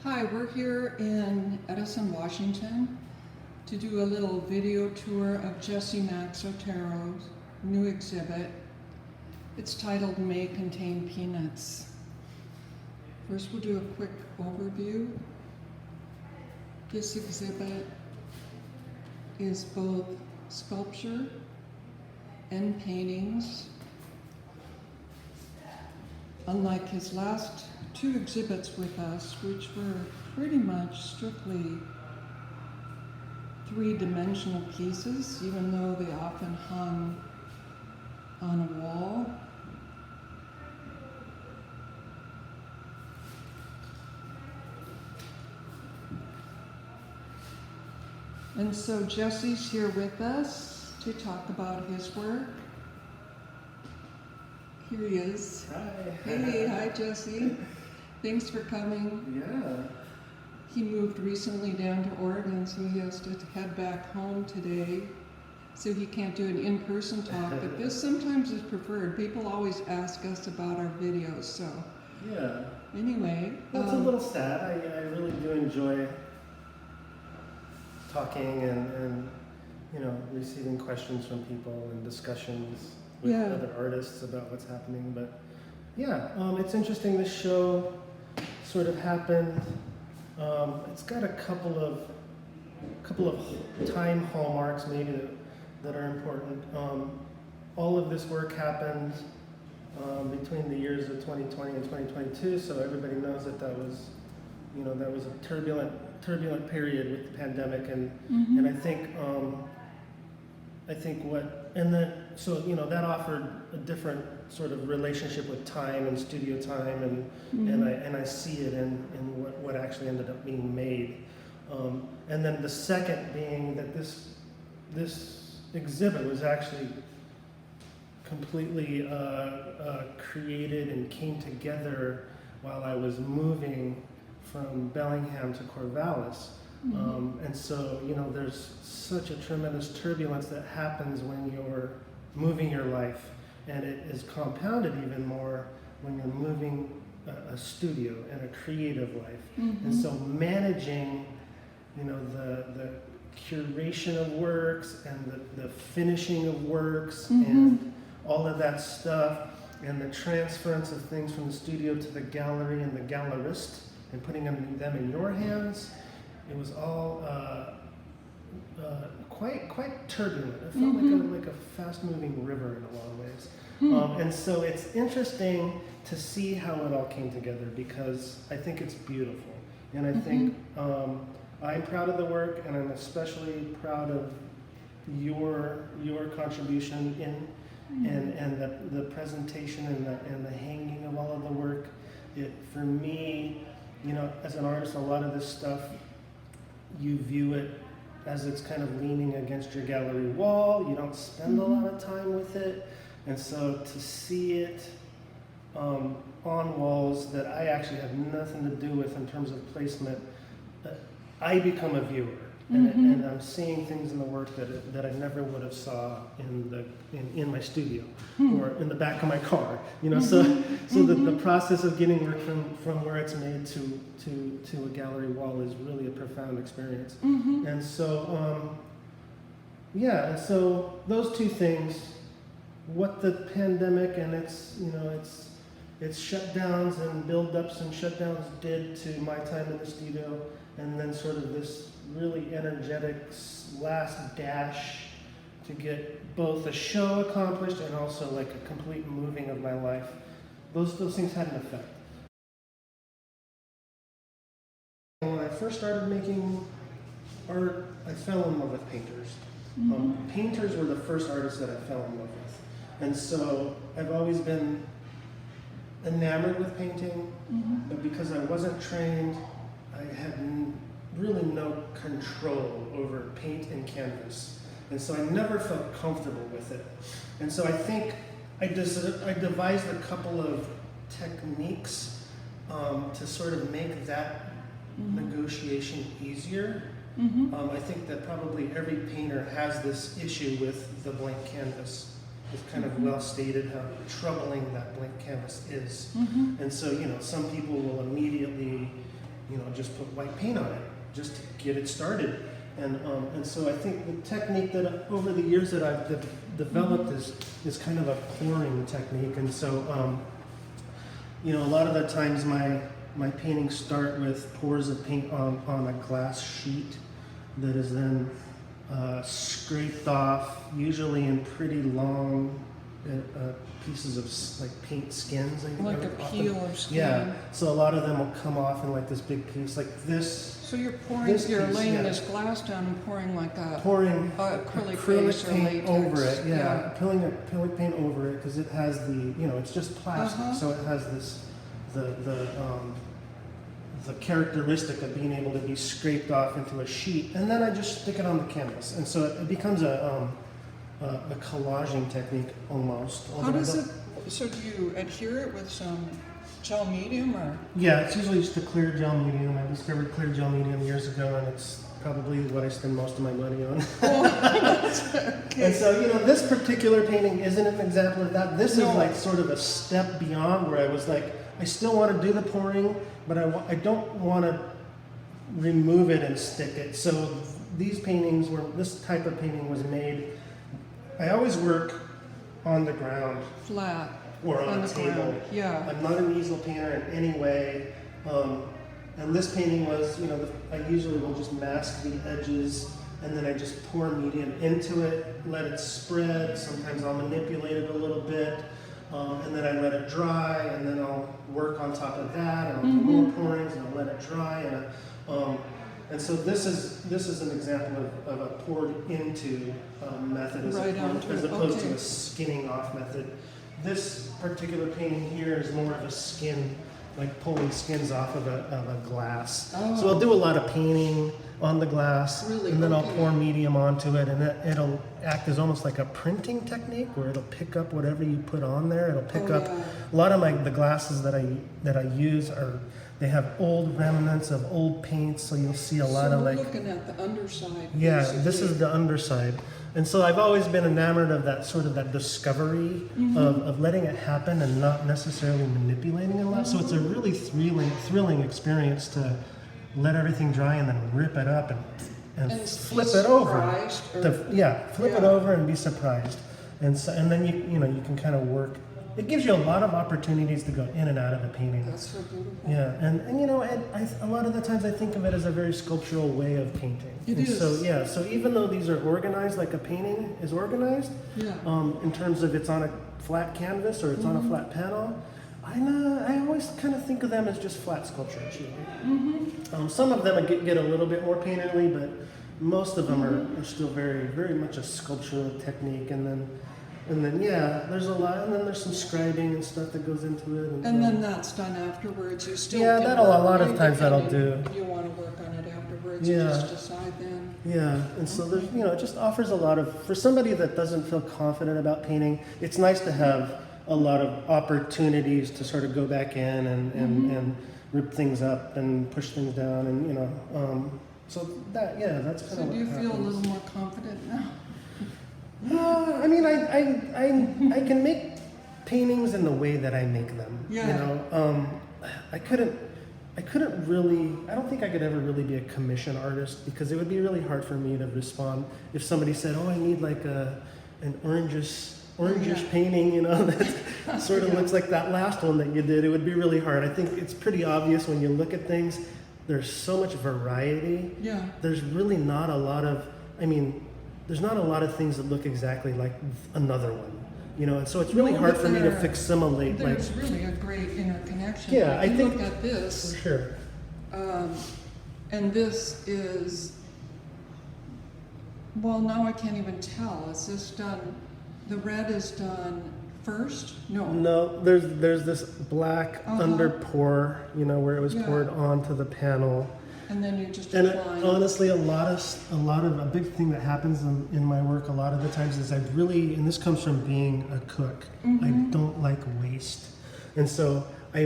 Hi, we're here in Edison, Washington to do a little video tour of Jesse Max Otero's new exhibit. It's titled May Contain Peanuts. First we'll do a quick overview. This exhibit is both sculpture and paintings. Unlike his last two exhibits with us, which were pretty much strictly three-dimensional pieces, even though they often hung on a wall. And so Jesse's here with us to talk about his work. Here he is. Hi. Hey, hi Jesse. Thanks for coming. Yeah. He moved recently down to Oregon, so he has to head back home today. So he can't do an in-person talk, but this sometimes is preferred. People always ask us about our videos, so. Yeah. Anyway. Well, it's a little sad. I really do enjoy talking and receiving questions from people and discussions with other artists about what's happening. But yeah, it's interesting. This show sort of happened. It's got a couple of time hallmarks maybe that are important. All of this work happened between the years of 2020 and 2022, so everybody knows that was a turbulent period with the pandemic, and that offered a different sort of relationship with time and studio time, and I see it in what actually ended up being made. And then the second being that this exhibit was actually completely created and came together while I was moving from Bellingham to Corvallis. And so, there's such a tremendous turbulence that happens when you're moving your life, and it is compounded even more when you're moving a studio and a creative life. And so managing, the curation of works and the finishing of works and all of that stuff, and the transference of things from the studio to the gallery and the gallerist, and putting them in your hands, it was all quite turbulent. It felt like a fast-moving river in a lot of ways. And so it's interesting to see how it all came together, because I think it's beautiful, and I think I'm proud of the work, and I'm especially proud of your contribution and the presentation and the hanging of all of the work. For me, as an artist, a lot of this stuff, you view it as it's kind of leaning against your gallery wall. You don't spend a lot of time with it. And so to see it on walls that I actually have nothing to do with in terms of placement, I become a viewer. And I'm seeing things in the work that I never would have saw in my studio or in the back of my car. So the process of getting work from where it's made to a gallery wall is really a profound experience. And so and so those two things, what the pandemic and its shutdowns and build-ups and shutdowns did to my time in the studio, and then sort of this really energetic last dash to get both a show accomplished and also like a complete moving of my life. Those things had an effect. When I first started making art, I fell in love with painters. Painters were the first artists that I fell in love with. And so I've always been enamored with painting, but because I wasn't trained, I had really no control over paint and canvas. And so I never felt comfortable with it. And so I think I devised a couple of techniques to sort of make that negotiation easier. I think that probably every painter has this issue with the blank canvas. It's kind of well stated how troubling that blank canvas is. And so, some people will immediately just put white paint on it just to get it started. And so I think the technique that over the years that I've developed is kind of a pouring technique. And so, a lot of the times my paintings start with pours of paint on a glass sheet that is then scraped off, usually in pretty long pieces of like paint skins. Like a peel of skin. Yeah, so a lot of them will come off in like this big piece, like this. So you're pouring, you're laying this glass down and pouring like acrylic base or paint latex. over it. Yeah, acrylic paint over it because it has it's just plastic, so it has this the characteristic of being able to be scraped off into a sheet, and then I just stick it on the canvas, and so it becomes a collaging technique almost. How does it? So do you adhere it with some gel medium or? Yeah, it's usually just a clear gel medium. I discovered clear gel medium years ago, and it's probably what I spend most of my money on. Okay. And so, this particular painting isn't an example of that. This is like sort of a step beyond where I was like, I still want to do the pouring, but I don't want to remove it and stick it. So these paintings this type of painting was made. I always work on the ground. Flat. Or on a table. Ground. Yeah. I'm not an easel painter in any way. And this painting was, I usually will just mask the edges and then I just pour medium into it, let it spread. Sometimes I'll manipulate it a little bit. And then I let it dry, and then I'll work on top of that, and I'll do more pourings, and I'll let it dry. And so this is an example of a poured into method as opposed to a skinning off method. This particular painting here is more of a skin, like pulling skins off of a glass. Oh. So I'll do a lot of painting on the glass, and then I'll pour medium onto it, and it'll act as almost like a printing technique where it'll pick up whatever you put on there. It'll pick up a lot of the glasses that I use they have old remnants of old paints, so you'll see a lot of like. Looking at the underside. Yeah, basically. This is the underside. And so I've always been enamored of that sort of that discovery of letting it happen and not necessarily manipulating it a lot. So it's a really thrilling experience to let everything dry and then rip it up and flip it over. Flip it over and be surprised. And then you can kind of work. It gives you a lot of opportunities to go in and out of the painting. That's so beautiful. Yeah, and a lot of the times I think of it as a very sculptural way of painting. It is. So even though these are organized like a painting is organized, in terms of it's on a flat canvas or it's on a flat panel, I always kind of think of them as just flat sculptures. Some of them get a little bit more painterly, but most of them are still very, very much a sculptural technique. And then there's a lot, and then there's some scribing and stuff that goes into it. And then that's done afterwards. You still a lot of times that'll do. You want to work on it afterwards. You just decide then. Yeah, and so there's it just offers a lot of, for somebody that doesn't feel confident about painting, it's nice to have a lot of opportunities to sort of go back in and rip things up and push things down, and so that's kind of. So do you feel a little more confident now? I mean, I can make paintings in the way that I make them. I couldn't really. I don't think I could ever really be a commission artist because it would be really hard for me to respond if somebody said, "Oh, I need like an orangish painting," that sort of looks like that last one that you did. It would be really hard. I think it's pretty obvious when you look at things. There's so much variety. Yeah. There's really not a lot of. There's not a lot of things that look exactly like another one, and so it's really hard for me to assimilate. There's really a great interconnection. Yeah, I think. Look at this. For sure. And this is, well, now I can't even tell. Is this done, the red is done first? No, there's this black under pour, where it was poured onto the panel. And then you just and apply. Honestly, a big thing that happens in my work a lot of the times is and this comes from being a cook, I don't like waste. And so I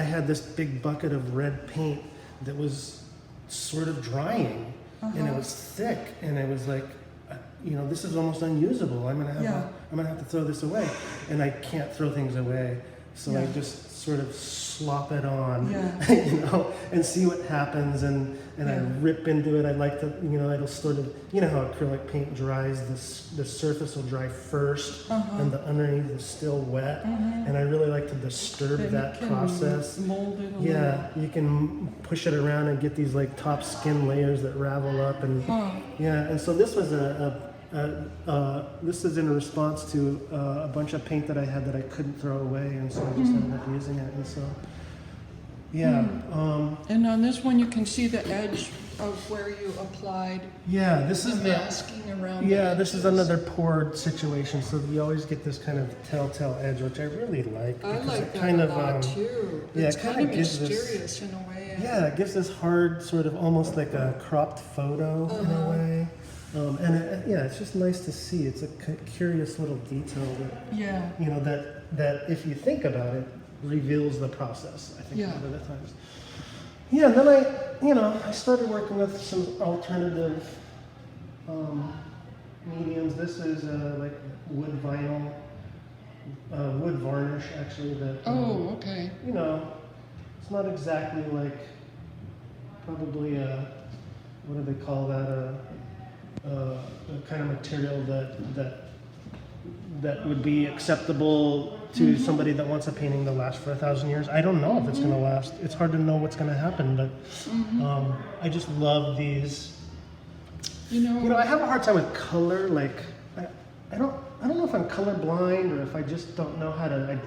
had this big bucket of red paint that was sort of drying, and it was thick, and it was like, this is almost unusable. I'm gonna have to throw this away, and I can't throw things away. So Yeah. I just sort of slop it on, Yeah. you know, and see what happens, and I Yeah. rip into it. I like to, you know, it'll sort of, you know how acrylic paint dries, the surface will dry first, Uh-huh. and the underneath is still wet, Mhm. and I really like to disturb Then that you can process. mold it a Yeah, little. you can push it around and get these like top skin layers that ravel up, and Huh. yeah, and so this was this is in response to a bunch of paint that I had that I couldn't throw away, and so I just ended up using it, and so yeah, And on this one, you can see the edge of where you applied yeah, this the is the masking around. yeah, the this is edges. another poured situation, so you always get this kind of telltale edge, which I really like. I because like it that kind a of lot too. yeah, It's it kind kinda of gives this- mysterious in a way. yeah, it gives this hard sort of almost like a cropped photo in a Uh-huh. way. And yeah, it's just nice to see. It's a curious little detail that, Yeah. you know, that if you think about it, reveals the process, I think, Yeah. a lot of the times. Yeah, and then I started working with some alternative mediums. This is like wood vinyl, wood varnish, actually, that, Oh, okay. you know, it's not exactly like probably what do they call that? A kind of material that would be acceptable to somebody that wants a painting to last for 1,000 years. I don't know if it's going to last. It's hard to know what's going to happen, but I just love these. You know, You know, I have a hard time with color. Like, I don't know if I'm colorblind or if I just don't know how to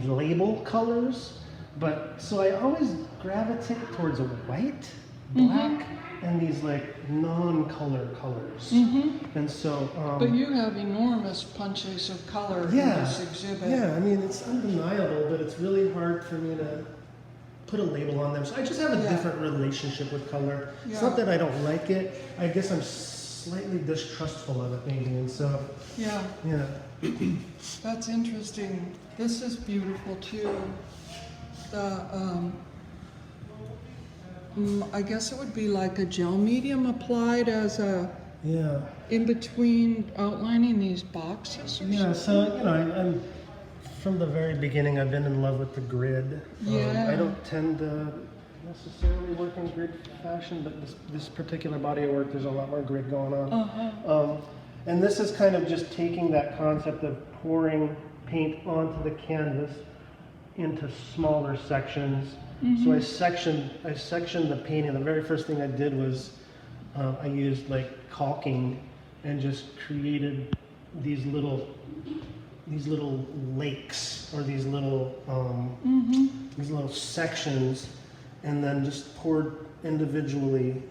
label colors. But so I always gravitate towards a white, black, and these like non-color colors. And so, but you have enormous punches of color in yeah, this exhibit. yeah. I mean, it's undeniable, but it's really hard for me to put a label on them. So I just have a Yeah. different relationship with color. It's Yeah. not that I don't like it. I guess I'm slightly distrustful of it, maybe. And so, Yeah, yeah. that's interesting. This is beautiful too. The I guess it would be like a gel medium applied as a Yeah. in between outlining these boxes. Or Yeah, something. so, you know, I'm from the very beginning, I've been in love with the grid. Yeah. I don't tend to necessarily work in grid fashion, but this particular body of work, there's a lot more grid going on. Uh-huh. And this is kind of just taking that concept of pouring paint onto the canvas into smaller sections. So I sectioned the painting. The very first thing I did was I used like caulking and just created these little lakes or these little sections, and then just poured individually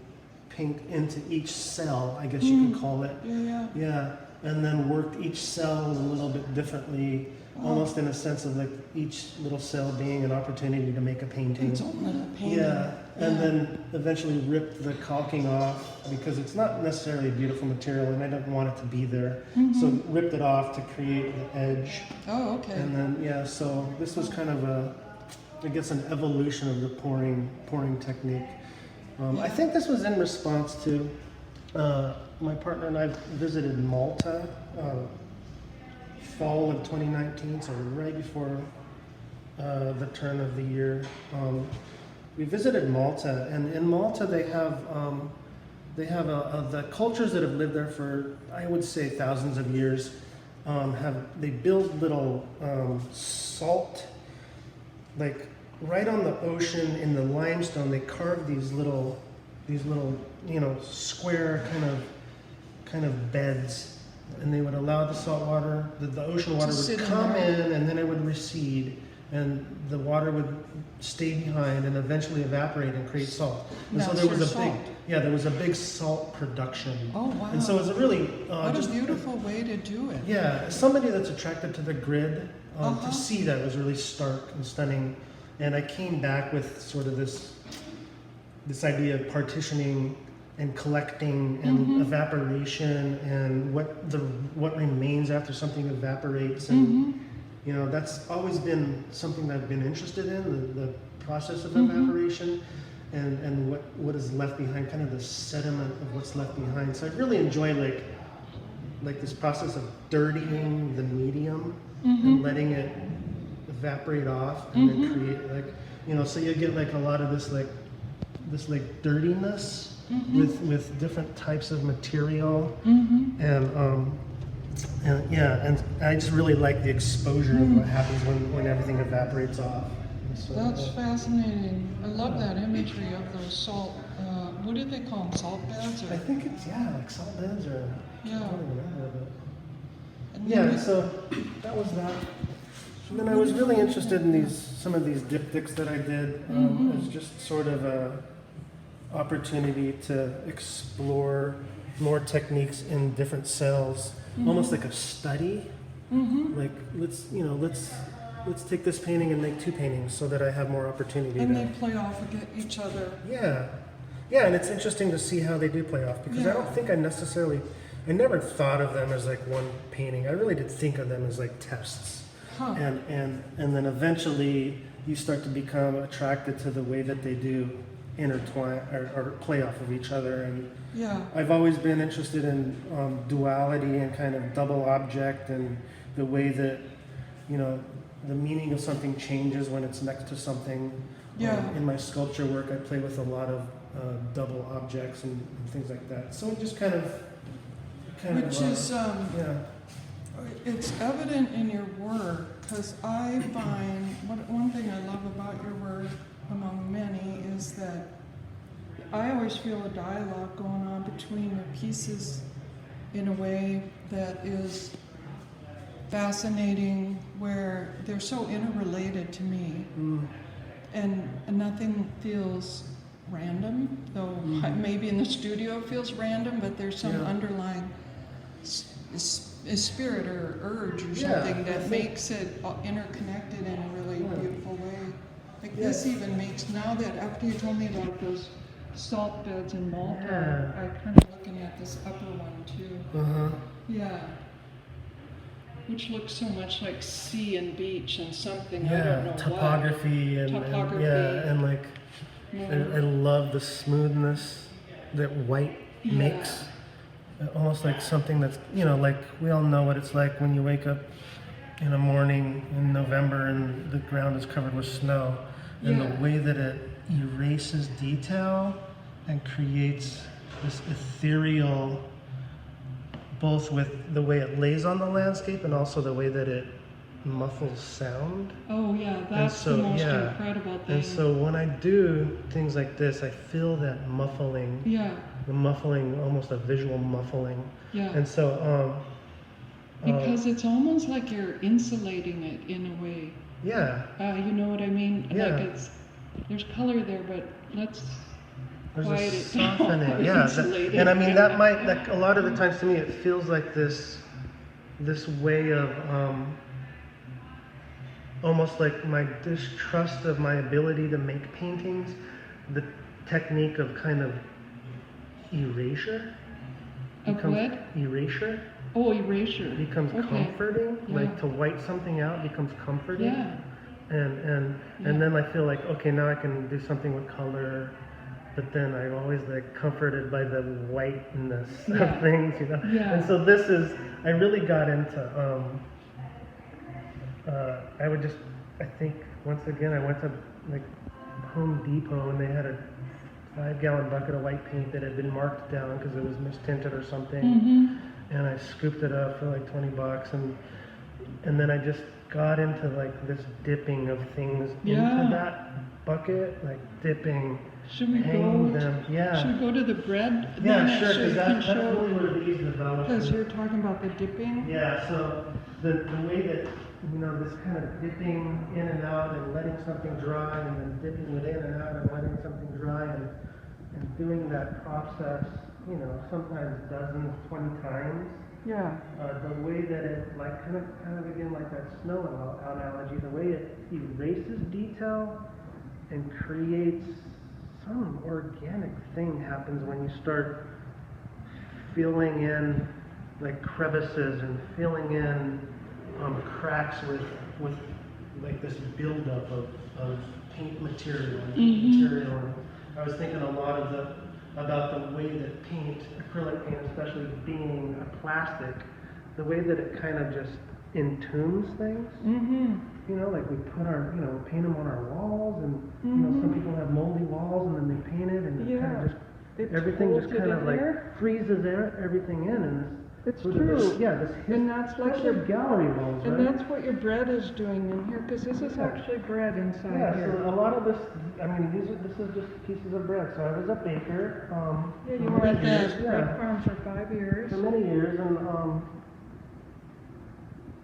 paint into each cell, I guess you could call it. Yeah. Yeah, and then worked each cell a little bit differently, almost in a sense of like each little cell being an opportunity to make a painting. It's only a painting. Yeah, and then eventually ripped the caulking off because it's not necessarily a beautiful material and I didn't want it to be there. So ripped it off to create the edge. Oh, okay. And then, yeah, so this was kind of I guess an evolution of the pouring technique. I think this was in response to my partner and I visited Malta fall of 2019, so right before the turn of the year. We visited Malta, and in Malta they have the cultures that have lived there for, I would say, thousands of years. They build little salt, like right on the ocean in the limestone. They carve these little square kind of beds, and they would allow the salt water, the ocean water would sit in come there. in, and then it would recede, and the water would stay behind and eventually evaporate and create salt. And so That's there was your a salt. there was a big salt production. Oh, wow. And so it was a really What just a beautiful way to do it. yeah, somebody that's attracted to the grid, Uh-huh. to see that was really stark and stunning. And I came back with sort of this idea of partitioning and collecting and evaporation and what remains after something evaporates, and you know, that's always been something that I've been interested in, the process of evaporation and what is left behind, kind of the sediment of what's left behind. So I really enjoy like this process of dirtying the medium and letting it evaporate off and then create like, you know, so you get like a lot of this like dirtiness with different types of material, and yeah, and I just really like the exposure of what happens when everything evaporates off. So, That's fascinating. I love that imagery of those salt. What do they call them? Salt beds? I think it's like salt beds or I Yeah. don't remember, but And yeah. then So that was that. And then I was really interested in some of these diptychs that I did as just sort of a opportunity to explore more techniques in different cells, almost like a study. Like let's take this painting and make 2 paintings so that I have more opportunity. and they play off against each other. Yeah, and it's interesting to see how they do play off because I don't think I never thought of them as like one painting. I really did think of them as like tests. Huh. And then eventually you start to become attracted to the way that they do intertwine or play off of each other. And Yeah. I've always been interested in duality and kind of double object and the way that, you know, the meaning of something changes when it's next to something. Yeah. In my sculpture work, I play with a lot of double objects and things like that. So it just kind of Which is, yeah. it's evident in your work, because I find, one thing I love about your work, among many, is that I always feel a dialogue going on between the pieces in a way that is fascinating, where they're so interrelated to me, and nothing feels random, though maybe in the studio it feels random, but there's some underlying spirit or urge or something that makes it interconnected in a really beautiful way. Like this even makes, now that after you told me about those salt beds in Malta, I'm kind of looking at this upper one too. Yeah. Which looks so much like sea and beach and something, I don't know topography what. and Topography. and like I love the smoothness that white makes. Almost like something that's, you know, like we all know what it's like when you wake up in a morning in November and the ground is covered with snow, and the way that it erases detail and creates this ethereal, both with the way it lays on the landscape and also the way that it muffles sound. Oh yeah, that's the most incredible thing. And so when I do things like this, I feel that muffling. Yeah. The muffling, almost a visual muffling. Yeah. And so because it's almost like you're insulating it in a way. Yeah. You know what I mean? Yeah. Like there's color there, but let's There's quiet a it softening. down. Yeah. And I mean that might, like a lot of the times to me it feels like this way of almost like my distrust of my ability to make paintings, the technique of kind of erasure. Of what? Erasure. Oh, erasure. Becomes comforting. Yeah. Like to white something out becomes comforting. Yeah. And then I feel like, okay, now I can do something with color, but then I'm always like comforted by the whiteness of things, you know. Yeah. And so I really got into I think once again I went to like Home Depot and they had a 5-gallon bucket of white paint that had been marked down because it was mistinted or something, and I scooped it up for like $20, and then I just got into like this dipping of things into that bucket, like dipping. Should we hanging go? them. Yeah. Should we go to the bread? Yeah, sure. Because that's really where these develop. Because you're talking about the dipping. Yeah. So the way that, you know, this kind of dipping in and out and letting something dry and then dipping it in and out and letting something dry and doing that process, you know, sometimes dozens, 20 times. Yeah. The way that it, like, kind of again, like that snow analogy, the way it erases detail and creates some organic thing happens when you start filling in like crevices and filling in cracks with like this buildup of paint material and paint material. And I was thinking a lot about the way that paint, acrylic paint especially being a plastic, the way that it kind of just entombs things. Mm-hmm. You know, like we put our, paint them on our walls, and some people have moldy walls, and then they paint it, and it kind of just everything just kind of like freezes everything in, and It's sort true. of this, And that's like especially gallery walls, And right? that's what your bread is doing in here, because this is actually bread inside Yeah, here. so a lot of this, this is just pieces of bread. So I was a baker. Yeah, you for were many at years, the bread farm for 5 years. for many years,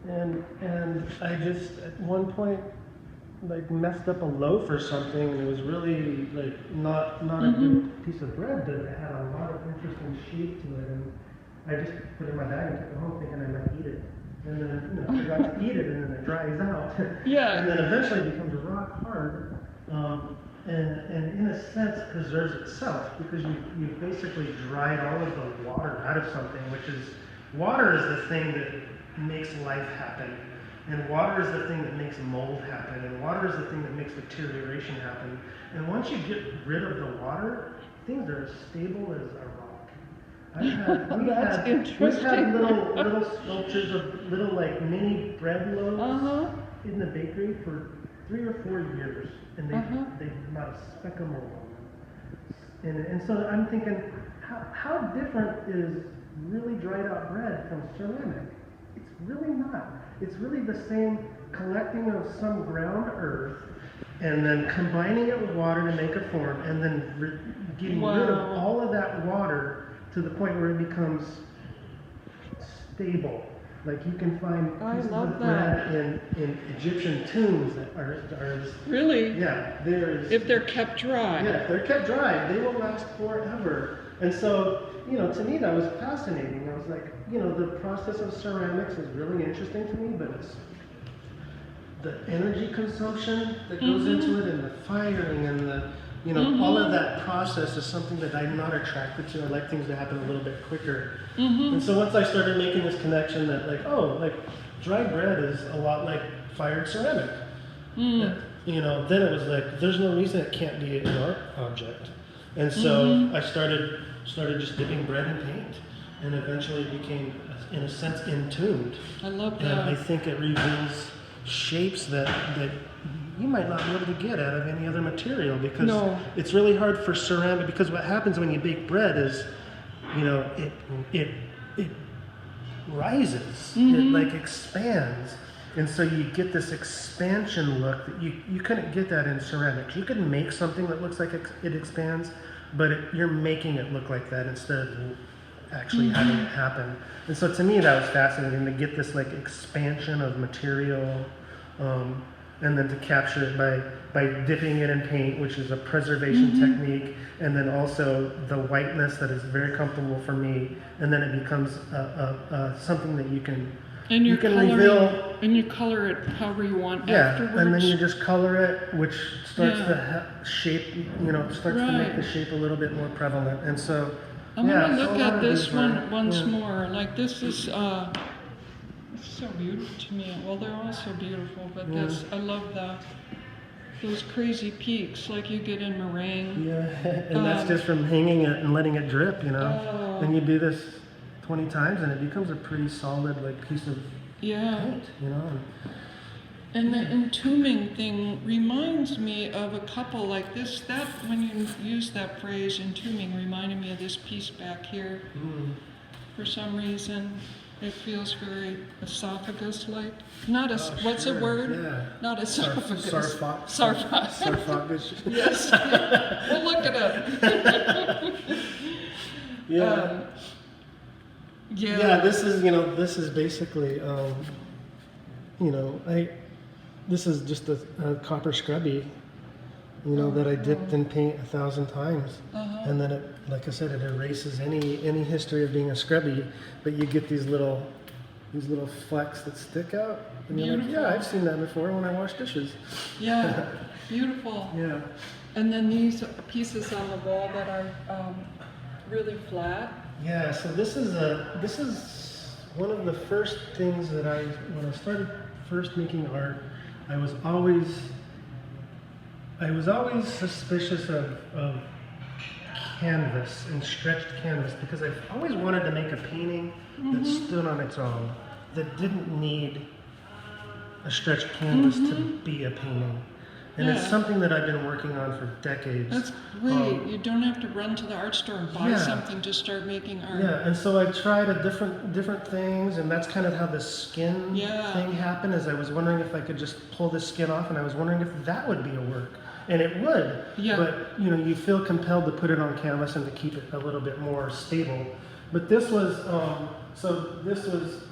and I just at one point like messed up a loaf or something, and it was really like not a good piece of bread, but it had a lot of interesting shape to it, and I just put it in my bag and took it home thinking I might eat it, and then I forgot to eat it, and then it dries out, Yeah. and then eventually it becomes rock hard, and in a sense preserves itself, because you basically dried all of the water out of something, which is water is the thing that makes life happen. And water is the thing that makes mold happen, and water is the thing that makes deterioration happen. And once you get rid of the water, things are as stable as a rock. We've had little sculptures of little like mini bread loaves in the bakery for 3 or 4 years, and they've not a speck of mold on them. And so I'm thinking, how different is really dried out bread from ceramic? It's really not. It's really the same collecting of some ground earth and then combining it with water to make a form, and then getting rid of all of that water to the point where it becomes stable. Like you can find pieces of bread in Egyptian tombs that are Really? yeah, there's If they're kept dry. yeah, if they're kept dry, they will last forever. And so, to me that was fascinating. I was like, the process of ceramics is really interesting to me, but it's the energy consumption that goes into it, and the firing, and the, all of that process is something that I'm not attracted to. I like things to happen a little bit quicker. And so once I started making this connection that dry bread is a lot like fired ceramic. Then it was like, there's no reason it can't be an art object. And so I started just dipping bread in paint, and eventually it became, in a sense, entombed. I love that. And I think it reveals shapes that you might not be able to get out of any other material, because it's really hard for ceramic, because what happens when you bake bread is, it rises, it expands. And so you get this expansion look that you couldn't get that in ceramics. You could make something that looks like it expands, but you're making it look like that instead of actually having it happen. And so to me that was fascinating, to get this expansion of material, and then to capture it by dipping it in paint, which is a preservation technique, and then also the whiteness that is very comfortable for me, and then it becomes something that you can reveal. And you color it however you want afterwards. And then you just color it, which starts to shape, starts to make the shape a little bit more prevalent. And so, I'm going to look at this one once more. Like, this is so beautiful to me. Well, they're all so beautiful, but this, I love those crazy peaks like you get in meringue. Yeah, and that's just from hanging it and letting it drip, And you do this 20 times, and it becomes a pretty solid piece of paint, And the entombing thing reminds me of a couple like this. That, when you use that phrase, entombing, reminded me of this piece back here. For some reason, it feels very esophagus-like. Not a, what's the word? Yeah. Not esophagus. Sarcophagus. Yes. We'll look it up. Yeah, this is basically, this is just a copper scrubby, that I dipped in paint 1,000 times, and then it, like I said, it erases any history of being a scrubby, but you get these little flecks that stick out, and you're like, yeah, I've seen that before when I wash dishes. Yeah, beautiful. Yeah. And then these pieces on the wall that are really flat. Yeah, so this is one of the first things that when I started first making art, I was always suspicious of canvas and stretched canvas, because I've always wanted to make a painting that stood on its own, that didn't need a stretched canvas to be a painting. And it's Yeah. something that I've been working on for decades. That's great. You don't have to run to the art store and buy something to start making art. Yeah, and so I tried different things, and that's kind of how the skin thing happened. Is I was wondering if I could just pull the skin off, and I was wondering if that would be a work, and it would. Yeah. But you feel compelled to put it on canvas and to keep it a little bit more stable. But this was this was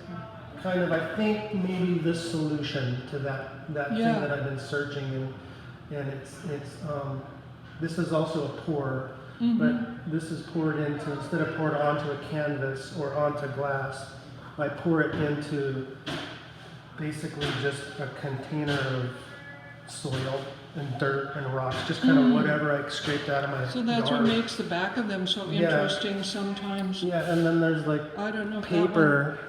kind of, I think, maybe the solution to that thing that I've been searching, and it's this is also a pour, but this is poured into, instead of poured onto a canvas or onto glass, I pour it into basically just a container of soil and dirt and rocks, just kind of whatever I scraped out of my So that's yard. what makes the back of them so interesting sometimes. Yeah, and then there's like I don't know if paper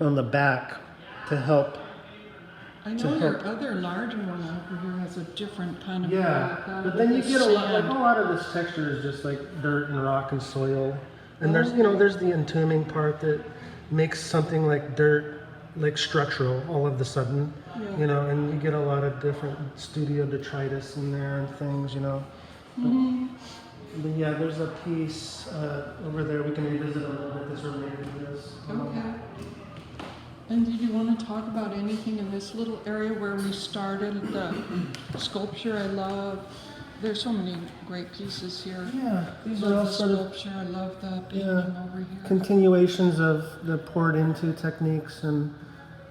on the back to help. I know your other larger one over here has a different kind of black. But then you get a sand. lot of this texture is just like dirt and rock and soil, and there's the entombing part that makes something like dirt like structural all of a sudden, and you get a lot of different studio detritus in there and things, But yeah, there's a piece over there we can revisit a little bit that's related to this. Okay. And did you want to talk about anything in this little area where we started? The sculpture I love. There's so many great pieces here. Yeah, these Love are all the sort of sculpture. I love the painting over here. continuations of the poured into techniques, and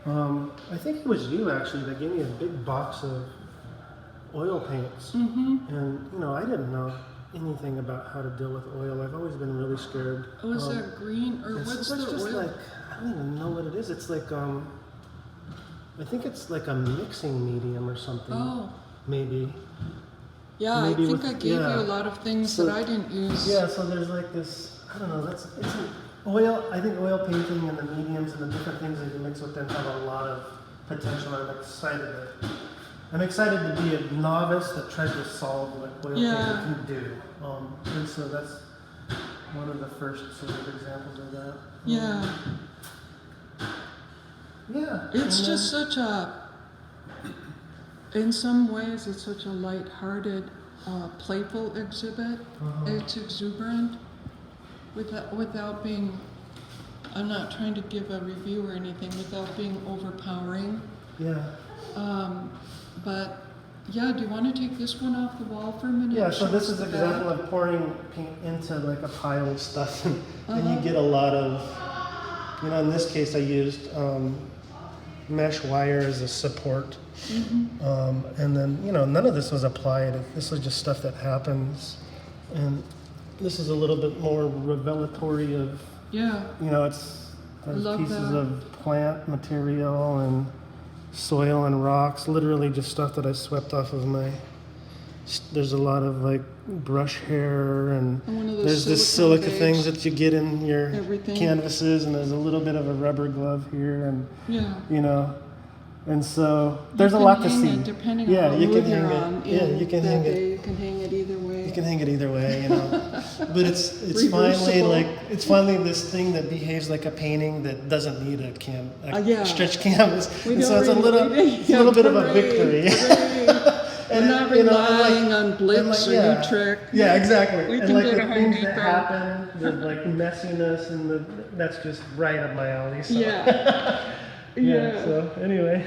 I think it was you actually that gave me a big box of oil paints, and I didn't know anything about how to deal with oil. I've always been really scared. Oh, is that green or what's the just oil? like, I don't even know what it is. It's like I think it's like a mixing medium or something. Oh. Maybe. Yeah, maybe I think with- I gave you a lot of things So- that I didn't use. Yeah, so there's like this, I don't know, it's an oil, I think oil painting and the mediums and the different things that you mix with them have a lot of potential. I'm excited to be a novice that tries to solve what oil painting can do. And so that's one of the first sort of examples of that. Yeah. Yeah. It's just such a, in some ways, it's such a light-hearted, playful exhibit. It's exuberant without being, I'm not trying to give a review or anything, without being overpowering. Yeah. But yeah, do you want to take this one off the wall for a minute? Yeah, so Show this us is the an back? example of pouring paint into like a pile of stuff, and you get a lot of, in this case I used mesh wire as a support, and then none of this was applied. This was just stuff that happens, and this is a little bit more revelatory of, it's there's pieces of plant material and soil and rocks, literally just stuff that I swept off of there's a lot of like brush hair, and one of those there's this silicone silica things that you get in your Everything. canvases, and there's a little bit of a rubber glove here, and Yeah. and so there's a lot to see. Depending on Yeah, what you mood can you're hang on. it. Yeah, you can hang it. You can hang it either way. You can hang it either way, But it's finally this thing that behaves like a painting that doesn't need a stretched canvas. And so it's a little bit of a victory. We're not relying on blips or Utrecht. Yeah, exactly. We And can like go the to Home things that Depot. happen, the like messiness and that's just right up my alley. So. Yeah. Yeah. So anyway.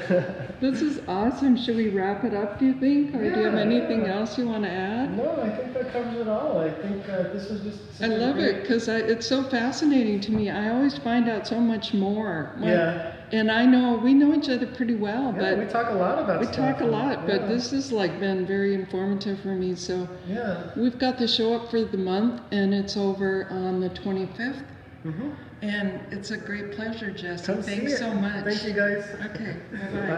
This is awesome. Should we wrap it up, do you think? Or do you have anything else you want to add? No, I think that covers it all. I think this was just. I love it because it's so fascinating to me. I always find out so much more. And we know each other pretty well, but we talk a lot about we stuff. talk a lot, but this has been very informative for me. So we've got the show up for the month, and it's over on the 25th. And it's a great pleasure, Jesse. Thanks so much. Thank you, guys. Okay, bye-bye.